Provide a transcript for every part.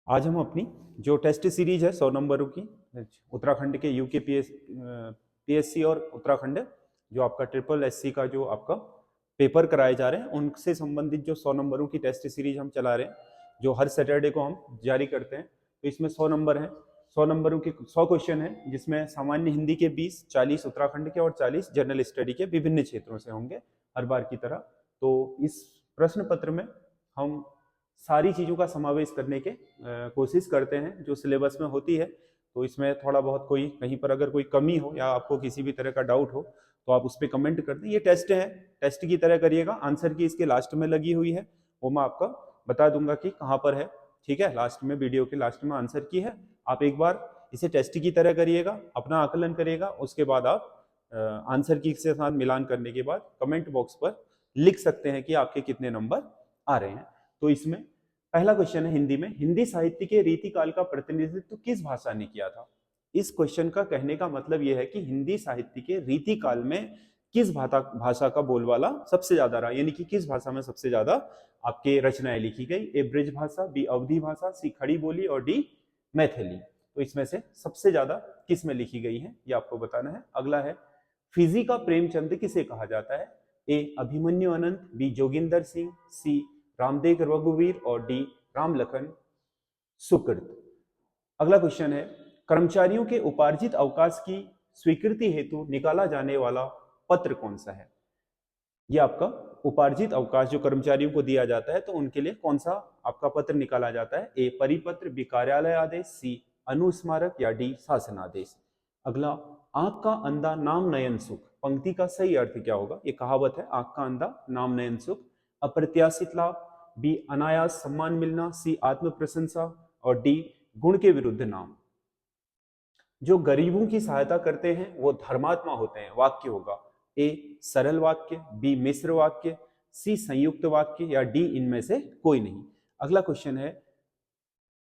आज हम अपनी जो टेस्ट सीरीज है 100 नंबरों की उत्तराखंड के यूके पीएससी और उत्तराखंड जो आपका ट्रिपल एससी का जो आपका पेपर कराए जा रहे हैं उनसे संबंधित जो 100 नंबरों की टेस्ट सीरीज हम चला रहे हैं जो हर सैटरडे को हम जारी करते हैं। तो इसमें 100 नंबर हैं, 100 नंबरों के 100 क्वेश्चन हैं जिसमें सामान्य हिंदी के 20, 40 उत्तराखंड के और 40 जनरल स्टडी के विभिन्न क्षेत्रों से होंगे हर बार की तरह। तो इस प्रश्न पत्र में हम सारी चीज़ों का समावेश करने के कोशिश करते हैं जो सिलेबस में होती है। तो इसमें थोड़ा बहुत कोई कहीं पर अगर कोई कमी हो या आपको किसी भी तरह का डाउट हो तो आप उस पर कमेंट कर दें। ये टेस्ट है, टेस्ट की तरह करिएगा। आंसर की इसके लास्ट में लगी हुई है, वो मैं आपका बता दूंगा कि कहाँ पर है। ठीक है, लास्ट में वीडियो के लास्ट में आंसर की है। आप एक बार इसे टेस्ट की तरह करिएगा, अपना आकलन करिएगा, उसके बाद आप आंसर की के साथ मिलान करने के बाद कमेंट बॉक्स पर लिख सकते हैं कि आपके कितने नंबर आ रहे हैं। तो इसमें पहला क्वेश्चन है हिंदी में, हिंदी साहित्य के रीतिकाल का प्रतिनिधित्व किस भाषा ने किया था। इस क्वेश्चन का कहने का मतलब यह है कि हिंदी साहित्य के रीतिकाल में किस भाषा का बोलबाला सबसे ज्यादा रहा, यानी कि किस भाषा में सबसे ज्यादा आपके रचनाएं लिखी गई। ए ब्रिज भाषा, बी अवधी भाषा, सी खड़ी बोली और डी मैथिली। तो इसमें से सबसे ज्यादा किस में लिखी गई है ये आपको बताना है। अगला है, फिजी का प्रेमचंद किसे कहा जाता है। ए अभिमन्यु अनंत, बी जोगिंदर सिंह, सी रामदेव रघुवीर और डी राम लखन सुकृत। अगला क्वेश्चन है, कर्मचारियों के उपार्जित अवकाश की स्वीकृति हेतु निकाला जाने वाला पत्र कौन सा है। यह आपका उपार्जित अवकाश जो कर्मचारियों को दिया जाता है तो उनके लिए कौन सा आपका पत्र निकाला जाता है। ए परिपत्र, बी कार्यालय आदेश, सी अनुस्मारक या डी शासन आदेश। अगला, आंख का अंधा नाम नयन सुख, पंक्ति का सही अर्थ क्या होगा। ये कहावत है, आंख का अंधा नाम नयन सुख। अप्रत्याशित लाभ, बी अनायास सम्मान मिलना, सी आत्म प्रशंसा और डी गुण के विरुद्ध नाम। जो गरीबों की सहायता करते हैं वो धर्मात्मा होते हैं, वाक्य होगा। ए सरल वाक्य, बी मिश्र वाक्य, सी संयुक्त वाक्य या डी इनमें से कोई नहीं। अगला क्वेश्चन है,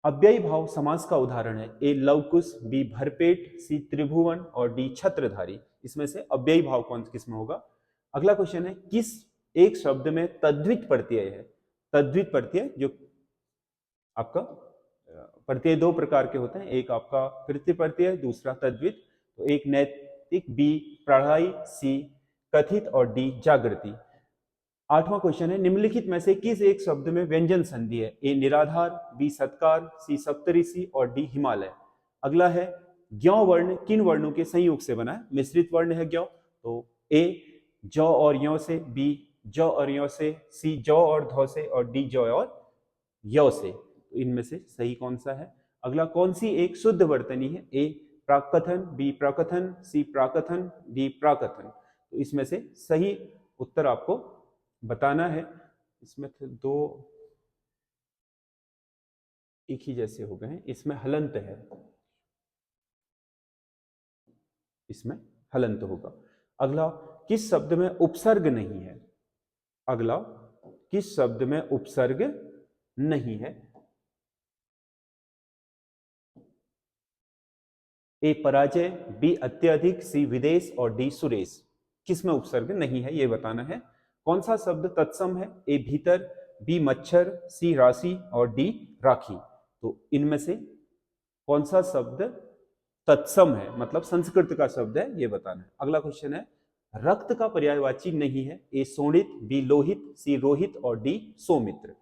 अव्ययी भाव समास का उदाहरण है। ए लवकुश, बी भरपेट, सी त्रिभुवन और डी छत्रधारी। इसमें से अव्ययी भाव कौन किसमें होगा। अगला क्वेश्चन है, किस एक शब्द में तद्वित प्रत्यय है। तद्वित प्रत्यय जो आपका प्रत्यय दो प्रकार के होते हैं, एक आपका कृत्य प्रत्यय, दूसरा तद्वित। तो एक नैतिक, बी पढ़ाई, सी कथित और डी जागृति। आठवां क्वेश्चन है, निम्नलिखित में से किस एक शब्द में व्यंजन संधि है। ए निराधार, बी सत्कार, सी सप्तऋषि और डी हिमालय। अगला है, ज्ञ वर्ण किन वर्णों के संयोग से बना है। मिश्रित वर्ण है ज्ञ, तो ए ज और यो से, बी ज और यो से, सी ज और ध से और डी ज और य से। तो इनमें से सही कौन सा है। अगला, कौन सी एक शुद्ध वर्तनी है। ए प्राकथन, बी प्राकथन, सी प्राकथन, डी प्राकथन। तो इसमें से सही उत्तर आपको बताना है। इसमें दो एक ही जैसे हो गए हैं, इसमें हलंत है, इसमें हलंत होगा। अगला, किस शब्द में उपसर्ग नहीं है। अगला, किस शब्द में उपसर्ग नहीं है। ए पराजय, बी अत्यधिक, सी विदेश और डी सुरेश। किसमें उपसर्ग नहीं है ये बताना है। कौन सा शब्द तत्सम है। ए भीतर, बी मच्छर, सी राशि और डी राखी। तो इनमें से कौन सा शब्द तत्सम है, मतलब संस्कृत का शब्द है, ये बताना है। अगला क्वेश्चन है, रक्त का पर्यायवाची नहीं है। ए शोणित, बी लोहित, सी रोहित और डी सौमित्र।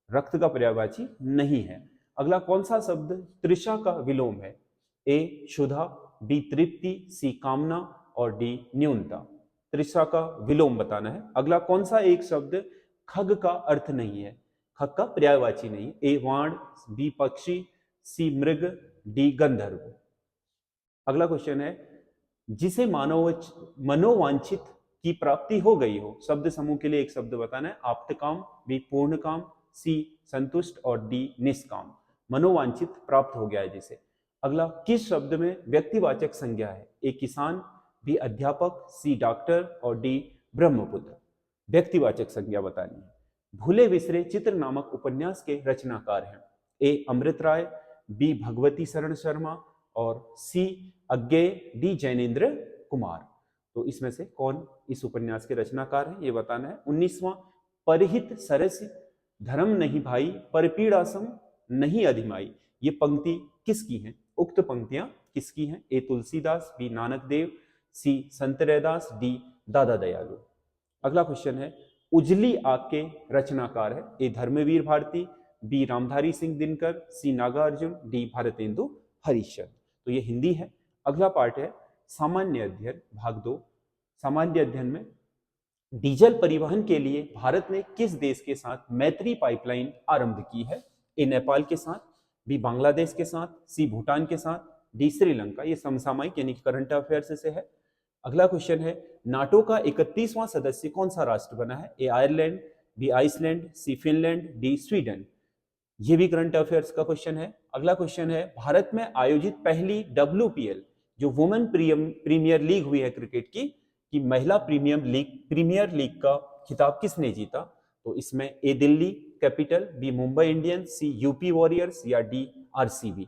रक्त का पर्यायवाची नहीं है। अगला, कौन सा शब्द तृषा का विलोम है। ए क्षुधा, बी तृप्ति, सी कामना और डी न्यूनता। तृषा का विलोम बताना है। अगला, कौन सा एक शब्द खग का अर्थ नहीं है, खग का पर्यायवाची नहीं। ए वाण, बी पक्षी, सी मृग, डी गंधर्व। अगला क्वेश्चन है, जिसे मनोवांछित की प्राप्ति हो गई हो। शब्द समूह के लिए एक शब्द बताना है। आप्तकाम, बी पूर्ण काम, सी संतुष्ट और डी निष्काम। मनोवांछित प्राप्त हो गया है जिसे। अगला, किस शब्द में व्यक्तिवाचक संज्ञा है। ए किसान, बी अध्यापक, सी डॉक्टर और डी ब्रह्मपुत्र। व्यक्तिवाचक संज्ञा बतानी है। भूले बिसरे चित्र नामक उपन्यास के रचनाकार हैं। ए अमृत राय, बी भगवती शरण शर्मा और सी अज्ञेय, डी जैनेन्द्र कुमार। तो इसमें से कौन इस उपन्यास के रचनाकार हैं ये बताना है। 19वां, परहित सरस धर्म नहीं भाई, परपीड़ासम नहीं अधिमाई। ये पंक्ति किसकी है? उक्त पंक्तियां किसकी हैं? ए तुलसीदास, बी नानक देव, सी संत रैदास, डी दादा दयालु। अगला क्वेश्चन है, उजली आग के रचनाकार है? ए धर्मवीर भारती, बी रामधारी सिंह दिनकर, सी नागार्जुन, डी भारतेंदु हरिश्चंद्र। तो ये हिंदी है। अगला पार्ट है सामान्य अध्ययन भाग 2। सामान्य अध्ययन में डीजल परिवहन के लिए भारत ने किस देश के साथ मैत्री पाइपलाइन आरंभ की है? ए नेपाल के साथ, बी बांग्लादेश के साथ, सी भूटान के साथ, डी श्रीलंका। ये समसामयिक यानी कि करंट अफेयर्स से है। अगला क्वेश्चन है, नाटो का 31वां सदस्य कौन सा राष्ट्र बना है? ए आयरलैंड, बी आइसलैंड, सी फिनलैंड, डी स्वीडन। ये भी करंट अफेयर्स का क्वेश्चन है। अगला क्वेश्चन है, भारत में आयोजित पहली WPL जो वुमेन प्रीमियर लीग हुई है क्रिकेट की महिला प्रीमियर लीग का खिताब किसने जीता? तो इसमें A Delhi capital, B Mumbai Indians, C UP warriors या डी RCB।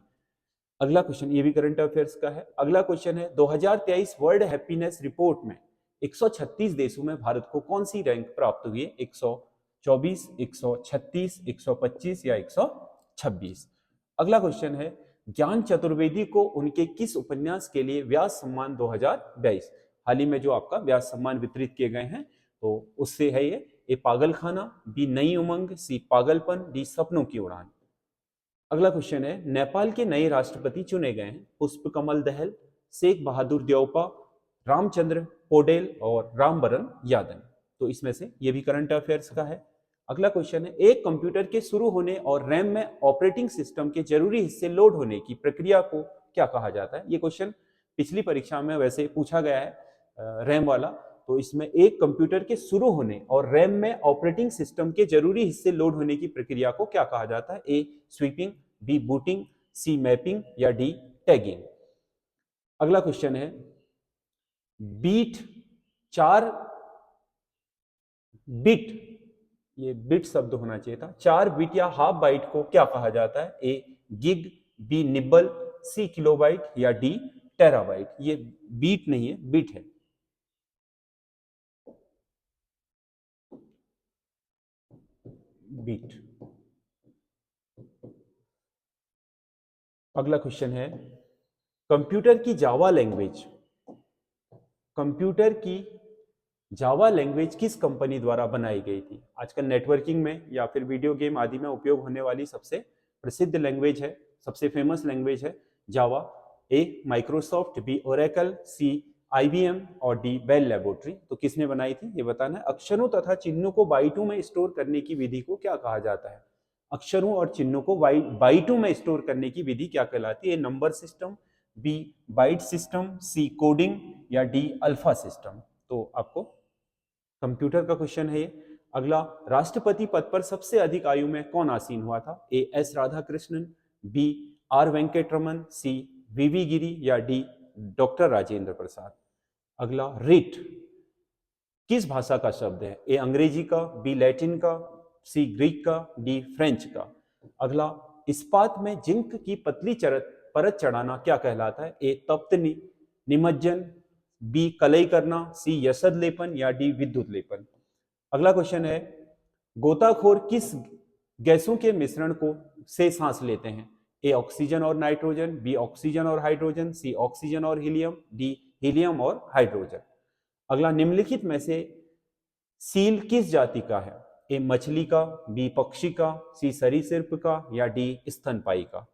अगला क्वेश्चन ये भी करंट अफेयर्स का है। अगला क्वेश्चन है, 2023 वर्ल्ड हैप्पीनेस रिपोर्ट में 136 देशों में भारत को कौन सी रैंक प्राप्त हुई है? 124, 136, 125 या 126। अगला क्वेश्चन है, ज्ञान चतुर्वेदी को उनके किस उपन्यास के लिए व्यास सम्मान 2022, हाल ही में जो आपका व्यास सम्मान वितरित किए गए हैं, तो उससे है ये। ए पागलखाना, बी नई उमंग, सी पागलपन, डी सपनों की उड़ान। अगला क्वेश्चन है, नेपाल के नए राष्ट्रपति चुने गए हैं? पुष्पकमल दहल, शेख बहादुर देउपा, रामचंद्र पौडेल और रामबरन यादव। तो इसमें से ये भी करंट अफेयर्स का है। अगला क्वेश्चन है, एक कंप्यूटर के शुरू होने और रैम में ऑपरेटिंग सिस्टम के जरूरी हिस्से लोड होने की प्रक्रिया को क्या कहा जाता है? ये क्वेश्चन पिछली परीक्षा में वैसे पूछा गया है रैम वाला। तो इसमें एक कंप्यूटर के शुरू होने और रैम में ऑपरेटिंग सिस्टम के जरूरी हिस्से लोड होने की प्रक्रिया को क्या कहा जाता है? ए स्वीपिंग, बी बूटिंग, सी मैपिंग या डी टैगिंग। अगला क्वेश्चन है, बीट 4 बिट, ये बिट शब्द होना चाहिए था, 4 बिट या हाफ बाइट को क्या कहा जाता है? ए गिग, बी निब्बल, सी किलोबाइट या डी टेराबाइट। ये बीट नहीं है, बिट है। बीट। अगला क्वेश्चन है, कंप्यूटर की जावा लैंग्वेज किस कंपनी द्वारा बनाई गई थी? आजकल नेटवर्किंग में या फिर वीडियो गेम आदि में उपयोग होने वाली सबसे प्रसिद्ध लैंग्वेज है, सबसे फेमस लैंग्वेज है Java. A Microsoft, B Oracle, C IBM और डी बेल लेबोरेटरी। तो किसने बनाई थी ये बताना है। अक्षरों तथा चिन्हों को बाइटों में स्टोर करने की विधि को क्या कहा जाता है? अक्षरों और चिन्हों को बाइटों में स्टोर करने की विधि क्या कहलाती है? Number system, B byte system, C coding या डी अल्फा सिस्टम। तो आपको कंप्यूटर का क्वेश्चन है ये। अगला, राष्ट्रपति पद पर सबसे अधिक आयु में कौन आसीन हुआ था? A S Radhakrishnan, B R Venkataraman, C VV Giri या डी डॉक्टर राजेंद्र प्रसाद। अगला, रिट किस भाषा का शब्द है? ए अंग्रेजी का, बी लैटिन का, सी ग्रीक का, डी फ्रेंच का। अगला, इस्पात में जिंक की पतली परत चढ़ाना क्या कहलाता है? ए तप्त निमज्जन, बी कलई करना, सी यसद लेपन या डी विद्युत लेपन। अगला क्वेश्चन है, गोताखोर किस गैसों के मिश्रण को से सांस लेते हैं? ए ऑक्सीजन और नाइट्रोजन, बी ऑक्सीजन और हाइड्रोजन, सी ऑक्सीजन और हीलियम, डी हीलियम और हाइड्रोजन। अगला, निम्नलिखित में से सील किस जाति का है? ए मछली का, बी पक्षी का, सी सरीसृप का या डी स्तनपायी का।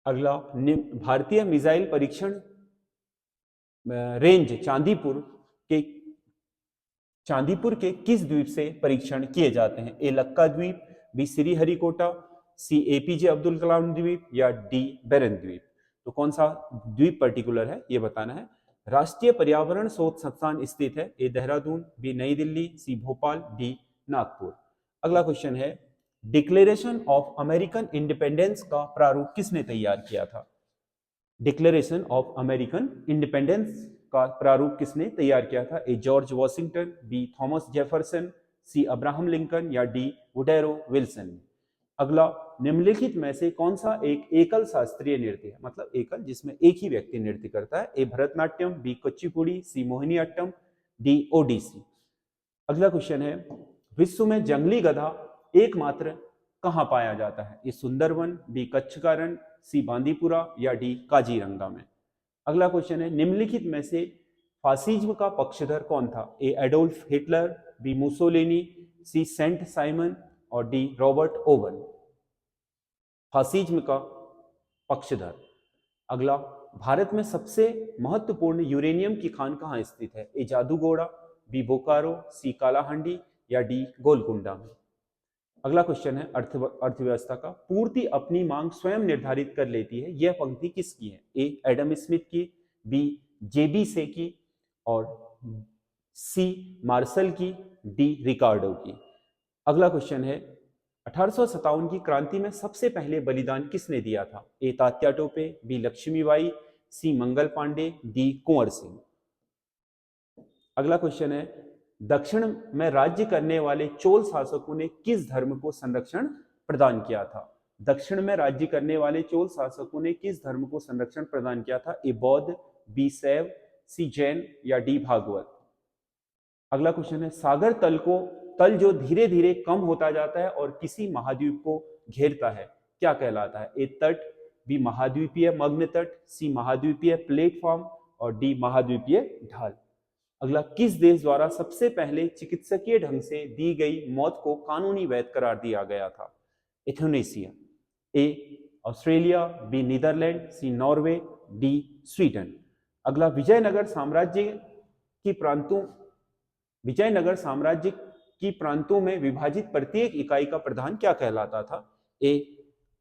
अगला, भारतीय मिसाइल परीक्षण रेंज चांदीपुर के किस द्वीप से परीक्षण किए जाते हैं? ए लक्का द्वीप, बी श्रीहरिकोटा, सी APJ अब्दुल कलाम द्वीप या डी बेरन द्वीप। तो कौन सा द्वीप पर्टिकुलर है ये बताना है। राष्ट्रीय पर्यावरण शोध संस्थान स्थित है? ए देहरादून, बी नई दिल्ली, सी भोपाल, डी नागपुर। अगला क्वेश्चन है, डिक्लेरेशन ऑफ अमेरिकन इंडिपेंडेंस का प्रारूप किसने तैयार किया था? डिक्लेरेशन ऑफ अमेरिकन इंडिपेंडेंस का प्रारूप किसने तैयार किया था? A George Washington, B Thomas Jefferson, C Abraham Lincoln या डी वुडेरो विल्सन। अगला, निम्नलिखित में से कौन सा एक एकल शास्त्रीय नृत्य है? मतलब एकल जिसमें एक ही व्यक्ति नृत्य करता है। ए भरतनाट्यम, बी कुचिपुड़ी, सी मोहिनीअट्टम, डी ओडिसी। अगला क्वेश्चन है, विश्व में जंगली गधा एकमात्र कहाँ पाया जाता है? ए सुंदरवन, बी कच्छ का रण, सी बांदीपुरा या डी काजीरंगा में। अगला क्वेश्चन है, निम्नलिखित में से फासिज्म का पक्षधर कौन था? ए एडोल्फ हिटलर, बी मुसोलिनी, सी सेंट साइमन और डी रॉबर्ट ओवन। फासिज्म का पक्षधर। अगला, भारत में सबसे महत्वपूर्ण यूरेनियम की खान कहाँ स्थित है? ए जादूगोड़ा, बी बोकारो, सी कालाहांडी या डी गोलकुंडा में। अगला क्वेश्चन है अर्थव्यवस्था का, पूर्ति अपनी मांग स्वयं निर्धारित कर लेती है, यह पंक्ति किसकी है? ए एडम स्मिथ की, बी जेबी से की और सी मार्शल की, डी रिकार्डो की। अगला क्वेश्चन है, 1857 की क्रांति में सबसे पहले बलिदान किसने दिया था? ए तात्या टोपे, बी लक्ष्मीबाई, सी मंगल पांडे, डी कुंवर सिंह। अगला क्वेश्चन है, दक्षिण में राज्य करने वाले चोल शासकों ने किस धर्म को संरक्षण प्रदान किया था? दक्षिण में राज्य करने वाले चोल शासकों ने किस धर्म को संरक्षण प्रदान किया था? ए बौद्ध, बी शैव, सी जैन या डी भागवत। अगला क्वेश्चन है, सागर तल जो धीरे धीरे कम होता जाता है और किसी महाद्वीप को घेरता है, क्या कहलाता है? ए तट, बी महाद्वीपीय मग्न तट, सी महाद्वीपीय प्लेटफॉर्म और डी महाद्वीपीय ढाल। अगला, किस देश द्वारा सबसे पहले चिकित्सकीय ढंग से दी गई मौत को कानूनी वैध करार दिया गया था? इथोनेशिया। A Australia, B Netherland, C Norway, D Sweden. अगला, विजयनगर साम्राज्य की प्रांतों में विभाजित प्रत्येक इकाई का प्रधान क्या कहलाता था? ए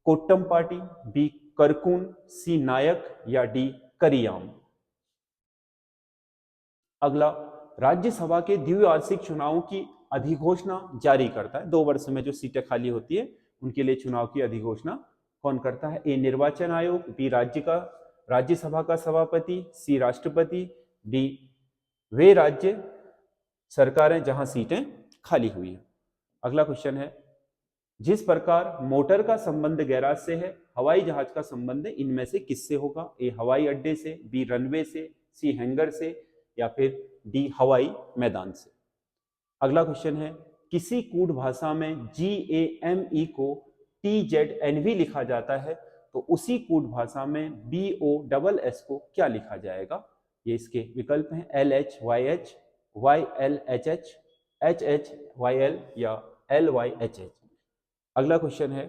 कोट्टम पार्टी, बी करकुन, सी नायक या डी करियाम। अगला, राज्यसभा के द्विवार्षिक चुनावों की अधिघोषणा जारी करता है, 2 वर्ष में जो सीटें खाली होती है उनके लिए चुनाव की अधिघोषणा कौन करता है? ए निर्वाचन आयोग, बी राज्यसभा का सभापति, सी राष्ट्रपति, डी वे राज्य सरकारें जहां सीटें खाली हुई हैं। अगला क्वेश्चन है, जिस प्रकार मोटर का संबंध गैराज से है, हवाई जहाज का संबंध इनमें से किससे होगा? ए हवाई अड्डे से, बी रनवे से, सी हैंगर से या फिर डी हवाई मैदान से। अगला क्वेश्चन है, किसी कूट भाषा में GAME को TZNV लिखा जाता है, तो उसी कूट भाषा में BOSS को क्या लिखा जाएगा? ये इसके विकल्प हैं, LHYH, YLHH, HHYL या LYHH। अगला क्वेश्चन है,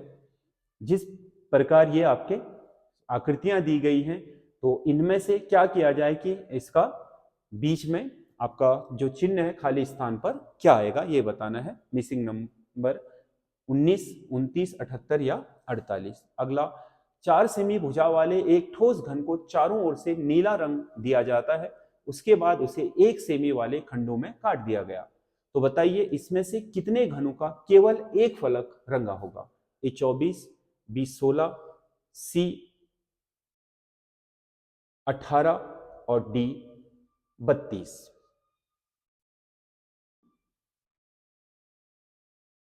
जिस प्रकार ये आपके आकृतियां दी गई हैं, तो इनमें से क्या किया जाए कि इसका बीच में आपका जो चिन्ह है खाली स्थान पर क्या आएगा, ये बताना है। मिसिंग नंबर 19, 29, 78 या 48। अगला, 4 सेमी भुजा वाले एक ठोस घन को चारों ओर से नीला रंग दिया जाता है, उसके बाद उसे 1 सेमी वाले खंडों में काट दिया गया, तो बताइए इसमें से कितने घनों का केवल एक फलक रंगा होगा? ए 24, बी 16, सी 18 और डी 32।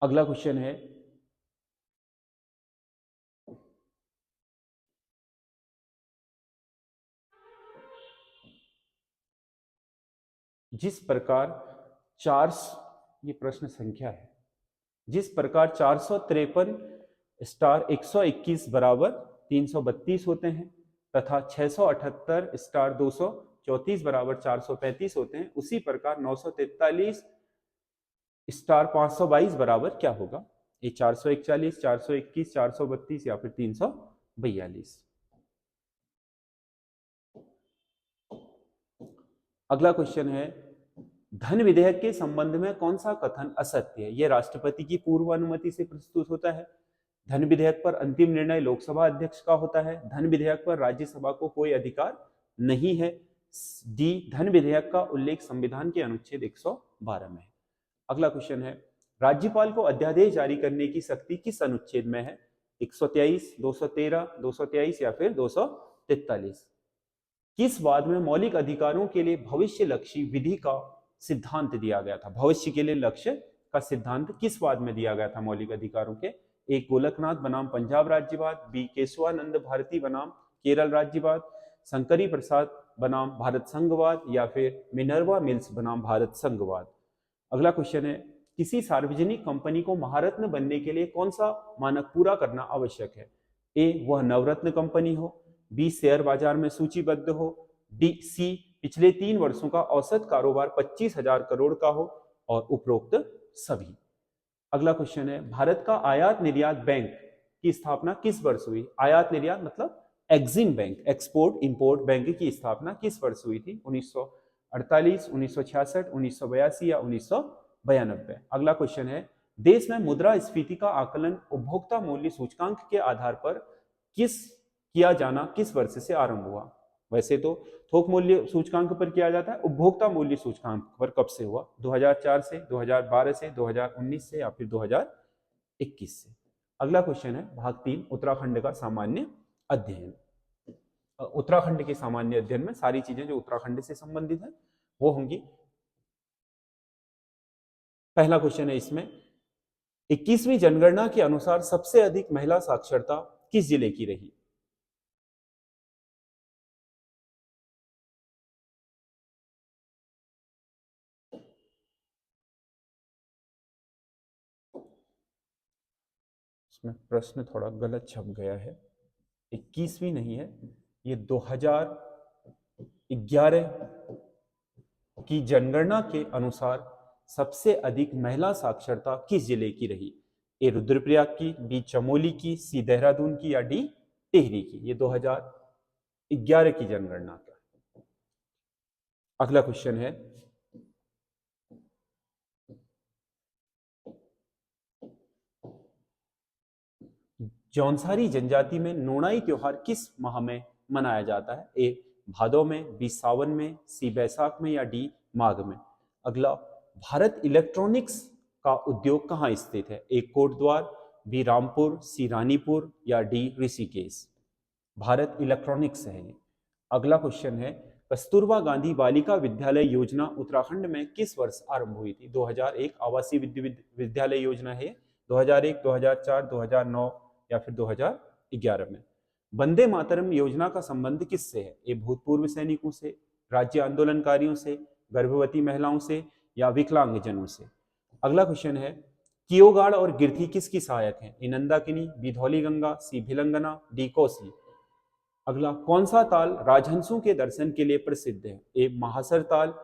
अगला क्वेश्चन है, जिस प्रकार ये प्रश्न संख्या है, जिस प्रकार 453 स्टार 121 बराबर 332 होते हैं तथा 678 स्टार 234 बराबर 435 होते हैं, उसी प्रकार 943 स्टार 522 बराबर क्या होगा? ये 441, 421, 432 या फिर 342। अगला क्वेश्चन है, धन विधेयक के संबंध में कौन सा कथन असत्य है? यह राष्ट्रपति की पूर्व अनुमति से प्रस्तुत होता है। धन विधेयक पर अंतिम निर्णय लोकसभा अध्यक्ष का होता है। धन विधेयक पर राज्यसभा को कोई अधिकार नहीं है। डी, धन विधेयक का उल्लेख संविधान के अनुच्छेद 112 में है। अगला क्वेश्चन है, राज्यपाल को अध्यादेश जारी करने की शक्ति किस अनुच्छेद में है? 123, 213, 223 या फिर 243। किस वाद में मौलिक अधिकारों के लिए भविष्य लक्ष्य विधि का सिद्धांत दिया गया था? भविष्य के लिए लक्ष्य का सिद्धांत किस वाद में दिया गया था मौलिक अधिकारों के? एक गोलकनाथ बनाम पंजाब राज्यवाद, बी केशवानंद भारती बनाम केरल राज्यवाद, शंकरी प्रसाद बनाम भारत संघवाद या फिर मिनर्वा मिल्स बनाम भारत संघवाद। अगला क्वेश्चन है, किसी सार्वजनिक कंपनी को महारत्न बनने के लिए कौन सा मानक पूरा करना आवश्यक है? ए, वह नवरत्न कंपनी हो, बी, शेयर बाजार में सूचीबद्ध हो, डी, सी, पिछले 3 वर्षों का औसत कारोबार 25,000 करोड़ का हो, और उपरोक्त सभी। अगला क्वेश्चन है, भारत का आयात निर्यात बैंक की स्थापना किस वर्ष हुई? आयात निर्यात मतलब Exim bank, export import bank की स्थापना किस वर्ष हुई थी? 1948, 1966, 1982 या 1992? अगला क्वेश्चन है, देश में मुद्रास्फीति का आकलन उपभोक्ता मूल्य सूचकांक के आधार पर किया जाना किस वर्ष से आरंभ हुआ? वैसे तो थोक मूल्य सूचकांक पर किया जाता है, उपभोक्ता मूल्य सूचकांक पर कब से हुआ? 2004 से, 2012 से, 2019 से या फिर 2021 से? अगला क्वेश्चन है, भाग 3, उत्तराखंड का सामान्य अध्ययन। उत्तराखंड के सामान्य अध्ययन में सारी चीजें जो उत्तराखंड से संबंधित है वो होंगी। पहला क्वेश्चन है इसमें, 21वीं जनगणना के अनुसार सबसे अधिक महिला साक्षरता किस जिले की रही? इसमें प्रश्न थोड़ा गलत छप गया है, 21वीं नहीं है, ये 2011 की जनगणना के अनुसार सबसे अधिक महिला साक्षरता किस जिले की रही? ए, रुद्रप्रयाग की, बी, चमोली की, सी, देहरादून की या डी, टिहरी की? ये 2011 की जनगणना का। अगला क्वेश्चन है, जौनसारी जनजाति में नोनाई त्योहार किस माह में मनाया जाता है? ए, भादौ में, बी, सावन में, सी, बैसाख में या डी, माघ में? अगला, भारत इलेक्ट्रॉनिक्स का उद्योग कहाँ स्थित है? ए, कोटद्वार, बी, रामपुर, सी, रानीपुर या डी, ऋषिकेश? भारत इलेक्ट्रॉनिक्स है ये। अगला क्वेश्चन है, कस्तूरबा गांधी बालिका विद्यालय योजना उत्तराखंड में किस वर्ष आरंभ हुई थी? 2001 आवासीय विद्यालय योजना है, 2001, 2004, 2009 या फिर 2011 में? वंदे मातरम योजना का संबंध किससे है? ए, भूतपूर्व सैनिकों से, राज्य आंदोलनकारियों से, गर्भवती महिलाओं से या विकलांगजनों से? अगला क्वेश्चन है, कियोगाड़ और गिरथी किसकी सहायक है? ए, नंदाकिनी, बी, धौलीगंगा, सी, भिलंगना, डी, कोसी? अगला, कौन सा ताल राजहंसों के दर्शन के लिए प्रसिद्ध है? ए, महासर ताल,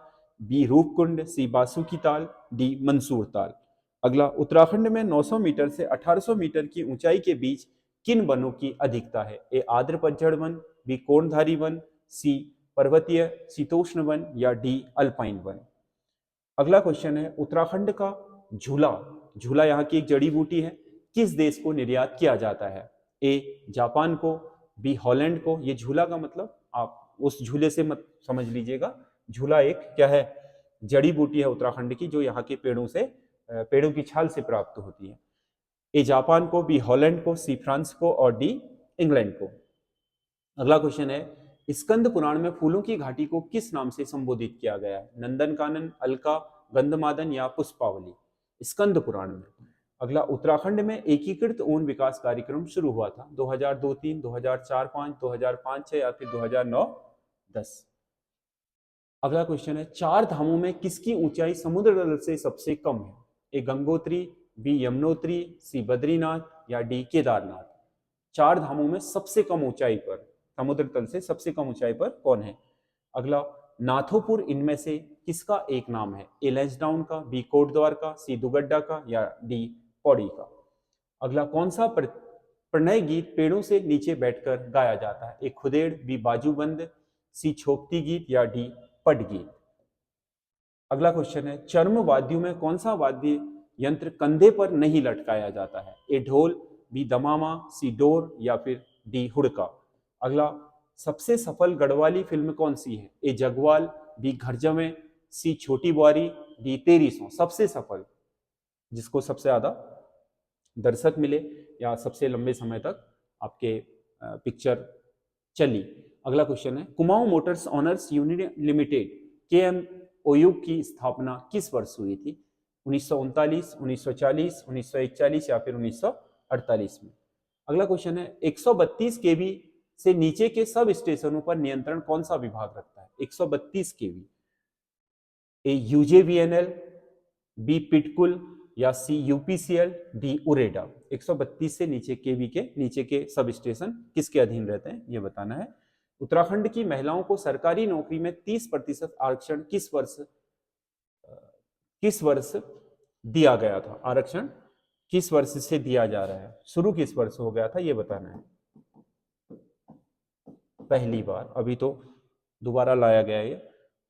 बी, रूपकुंड, सी, बासुकी ताल, डी, मंसूर ताल? अगला, उत्तराखंड में 900 मीटर से 1800 मीटर की ऊंचाई के बीच किन वनों की अधिकता है? ए, आर्द्र पतझड़ वन, बी, कोणधारी वन, सी, पर्वतीय शीतोष्ण वन या डी, अल्पाइन वन? अगला क्वेश्चन है, उत्तराखंड का झूला, झूला यहाँ की एक जड़ी बूटी है, किस देश को निर्यात किया जाता है? ए, जापान को, बी, हॉलैंड को? ये झूला का मतलब आप उस झूले से मत समझ लीजिएगा, झूला एक क्या है, जड़ी बूटी है उत्तराखंड की, जो यहाँ के पेड़ों की छाल से प्राप्त होती है। ए, जापान को, बी, हॉलैंड को, सी, फ्रांस को और डी, इंग्लैंड को? अगला क्वेश्चन है, स्कंद पुराण में फूलों की घाटी को किस नाम से संबोधित किया गया है? नंदनकानन, अलका, गंधमादन या पुष्पावली? स्कंद पुराण में। अगला, उत्तराखंड में एकीकृत ऊन विकास कार्यक्रम शुरू हुआ था 2002-3, 2004-5, 2005-6 या फिर 2009-10? अगला क्वेश्चन है, 4 धामों में किसकी ऊंचाई समुद्र तल से सबसे कम है? ए, गंगोत्री, बी, यमुनोत्री, सी, बद्रीनाथ या डी, केदारनाथ? 4 धामों में सबसे कम ऊंचाई पर, समुद्र तल से सबसे कम ऊंचाई पर कौन है? अगला, नाथोपुर इनमें से किसका एक नाम है? ए, लैंसडाउन का, बी, कोटद्वार का, सी, दुगड्डा का या डी, पौड़ी का? अगला, कौन सा प्रणय गीत पेड़ों से नीचे बैठकर गाया जाता है? ए, खुदेड़, बी, बाजूबंद, सी, छोपती गीत या डी, पट गीत? अगला क्वेश्चन है, चर्म वाद्यों में कौन सा वाद्य यंत्र कंधे पर नहीं लटकाया जाता है? ए, ढोल, बी, दमामा, सी, डोर या फिर डी, हुड़का? अगला, सबसे सफल गढ़वाली फिल्म कौन सी है? ए, जगवाल, बी, घर जमे, सी, छोटी बुआरी, डी, तेरी सौ? सबसे सफल, जिसको सबसे ज्यादा दर्शक मिले या सबसे लंबे समय तक आपके पिक्चर चली? अगला क्वेश्चन है, Kumaon Motors honours union limited KMOU की स्थापना किस वर्ष हुई थी? 1939, 1940, 1941 या फिर 1948 में? अगला क्वेश्चन है, 132 kV से नीचे के सब स्टेशनों पर नियंत्रण कौन सा विभाग रखता है? 132 kV? ए, UJVNL, बी, पिटकुल, या सी यूपीसीएल, डी उरेडा। 132 से नीचे केवी के नीचे के सब स्टेशन किसके अधीन रहते हैं ये बताना है। उत्तराखंड की महिलाओं को सरकारी नौकरी में 30% आरक्षण किस वर्ष दिया गया था? आरक्षण किस वर्ष से दिया जा रहा है, शुरू किस वर्ष हो गया था ये बताना है। पहली बार, अभी तो दोबारा लाया गया है,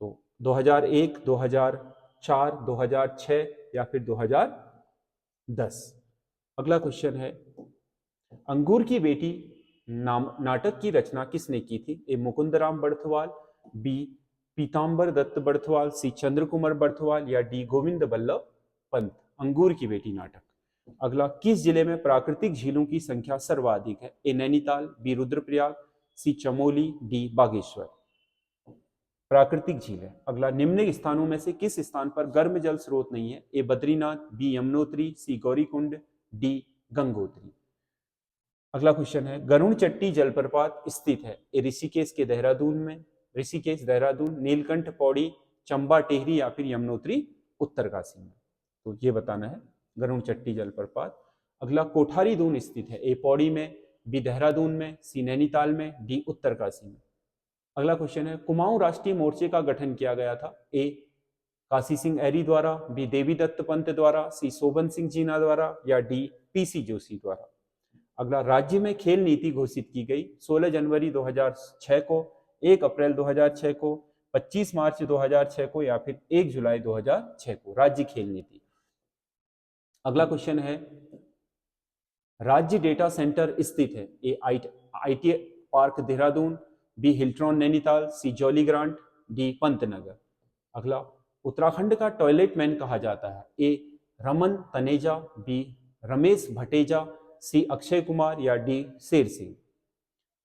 तो 2001, 2004, 2006 या फिर 2010। अगला क्वेश्चन है, अंगूर की बेटी नाटक की रचना किसने की थी? ए मुकुंदराम बर्थवाल, बी पीताम्बर दत्त बर्थवाल, सी चंद्र कुमार बर्थवाल या डी गोविंद बल्लभ पंत। अंगूर की बेटी नाटक। अगला, किस जिले में प्राकृतिक झीलों की संख्या सर्वाधिक है? ए नैनीताल, बी रुद्रप्रयाग, सी चमोली, डी बागेश्वर। प्राकृतिक झील है। अगला, निम्न स्थानों में से किस स्थान पर गर्म जल स्रोत नहीं है? ए बद्रीनाथ, बी यमुनोत्री, सी गौरीकुंड, डी गंगोत्री। अगला क्वेश्चन है, गरुड़ चट्टी जलप्रपात स्थित है? ए ऋषिकेश के देहरादून में, ऋषिकेश देहरादून, नीलकंठ पौड़ी, चंबा टेहरी या फिर यमुनोत्री उत्तरकाशी में। तो ये बताना है गरुड़ चट्टी जलप्रपात। अगला, कोठारी दून स्थित है? ए पौड़ी में, बी देहरादून में, सी नैनीताल में, डी उत्तरकाशी में। अगला क्वेश्चन है, कुमाऊं राष्ट्रीय मोर्चे का गठन किया गया था? ए काशी सिंह ऐरी द्वारा, बी देवी दत्त पंत द्वारा, सी शोभन सिंह जीना द्वारा या डी पीसी जोशी द्वारा। अगला, राज्य में खेल नीति घोषित की गई 16 जनवरी 2006 को, 1 अप्रैल 2006 को, 25 मार्च 2006 को या फिर 1 जुलाई 2006 को राज्य खेल नीति। अगला क्वेश्चन है, राज्य डेटा सेंटर स्थित है? A IT park Dehradun, B Hiltron Nainital, C Jolly Grant, D Pantnagar. अगला, उत्तराखंड का टॉयलेट मैन कहा जाता है? A Raman Taneja, B Ramesh Bhateja, C Akshay Kumar या डी शेर सिंह।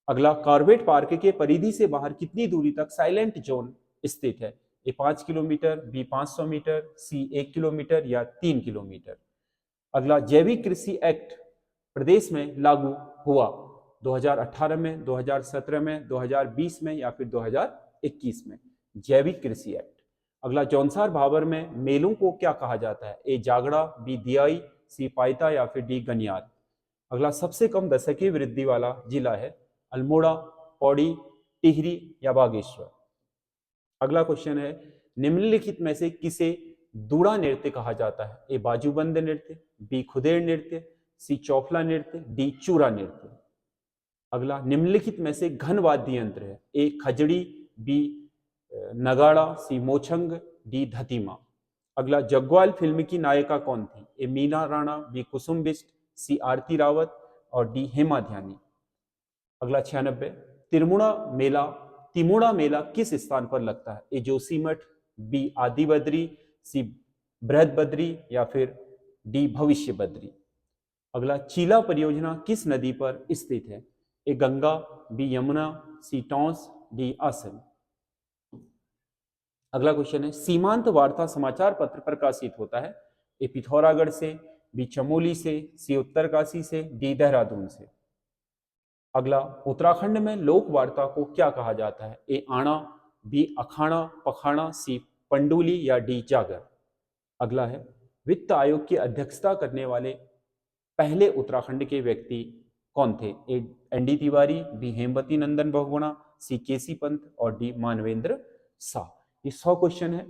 अगला, कॉर्बेट पार्क के परिधि से बाहर कितनी दूरी तक साइलेंट जोन स्थित है? ए 5 किलोमीटर, बी 500 मीटर, सी 1 किलोमीटर या 3 किलोमीटर। अगला, जैविक कृषि एक्ट प्रदेश में लागू हुआ 2018 में, 2017 में, 2020 में या फिर 2021 में? जैविक कृषि एक्ट। अगला, जौनसार भाबर में मेलों को क्या कहा जाता है? ए जागड़ा, बी दियाई, सी पाइता या फिर डी गनियाल। अगला, सबसे कम दशकीय वृद्धि वाला जिला है? अल्मोड़ा, पौड़ी, टिहरी या बागेश्वर। अगला क्वेश्चन है, निम्नलिखित में से किसे दूड़ा नृत्य कहा जाता है? ए बाजूबंद नृत्य, बी खुदेड़ नृत्य, सी चौफला नृत्य, डी चूरा नृत्य। अगला, निम्नलिखित में से घन वाद्य यंत्र है? ए खजड़ी, बी नगाड़ा, सी मोछंग, डी धतीमा। अगला, जग्वाल फिल्म की नायिका कौन थी? ए मीना राणा, बी कुसुम बिष्ट, सी आरती रावत और डी हेमा ध्यानी। अगला 96, तिमुड़ा मेला किस स्थान पर लगता है? ए जोशीमठ, बी आदि बद्री, सी बृहद बद्री या फिर डी भविष्य बद्री। अगला, चीला परियोजना किस नदी पर स्थित है? ए गंगा, बी यमुना, सी टॉन्स, डी आसन। अगला क्वेश्चन है, सीमांत वार्ता समाचार पत्र प्रकाशित होता है? ए पिथौरागढ़ से, बी चमोली से, सी उत्तरकाशी से, डी देहरादून से। अगला, उत्तराखंड में लोक वार्ता को क्या कहा जाता है? ए आना, बी अखाड़ा पखाड़ा, सी पंडुली या डी जागर। अगला है, वित्त आयोग की अध्यक्षता करने वाले पहले उत्तराखंड के व्यक्ति कौन थे? ए एनडी तिवारी, बी हेमवती नंदन बहुगुणा, सी केसी पंत और डी मानवेंद्र शाह। ये 100 क्वेश्चन है,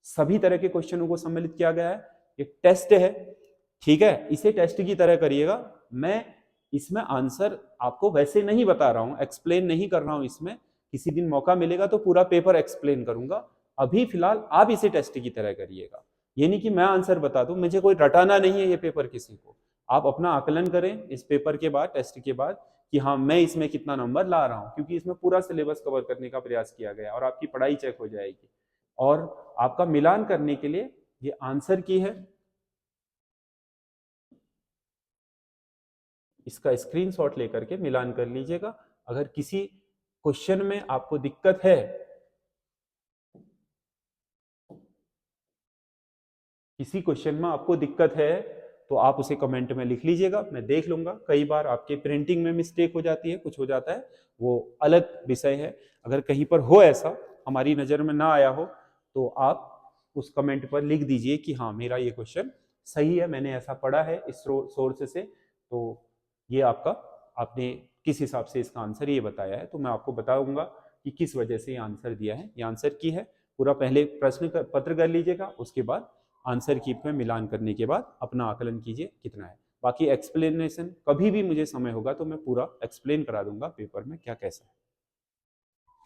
सभी तरह के क्वेश्चनों को सम्मिलित किया गया है। ये टेस्ट है, ठीक है, इसे टेस्ट की तरह करिएगा। मैं इसमें आंसर आपको वैसे नहीं बता रहा हूं, एक्सप्लेन नहीं कर रहा हूं इसमें। किसी दिन मौका मिलेगा तो पूरा पेपर एक्सप्लेन करूंगा। अभी फिलहाल आप इसे टेस्ट की तरह करिएगा। ये नहीं कि मैं आंसर बता दूं, मुझे कोई रटाना नहीं है ये पेपर किसी को। आप अपना आकलन करें इस पेपर के बाद, टेस्ट के बाद, कि हाँ मैं इसमें कितना नंबर ला रहा हूं, क्योंकि इसमें पूरा सिलेबस कवर करने का प्रयास किया गया और आपकी पढ़ाई चेक हो जाएगी। और आपका मिलान करने के लिए ये आंसर की है, इसका स्क्रीनशॉट लेकर के मिलान कर लीजिएगा। अगर किसी क्वेश्चन में आपको दिक्कत है, किसी क्वेश्चन में आपको दिक्कत है तो आप उसे कमेंट में लिख लीजिएगा, मैं देख लूंगा। कई बार आपके प्रिंटिंग में मिस्टेक हो जाती है, कुछ हो जाता है, वो अलग विषय है। अगर कहीं पर हो ऐसा, हमारी नजर में ना आया हो, तो आप उस कमेंट पर लिख दीजिए कि हाँ मेरा ये क्वेश्चन सही है, मैंने ऐसा पढ़ा है इस सोर्स से, तो ये आपका, आपने किस हिसाब से इसका आंसर ये बताया है, तो मैं आपको बताऊंगा कि किस वजह से ये आंसर दिया है। ये आंसर की है, पूरा पहले प्रश्न पत्र कर लीजिएगा, उसके बाद आंसर की में मिलान करने के बाद अपना आकलन कीजिए कितना है। बाकी एक्सप्लेनेशन कभी भी मुझे समय होगा तो मैं पूरा एक्सप्लेन करा दूंगा पेपर में क्या कैसा है।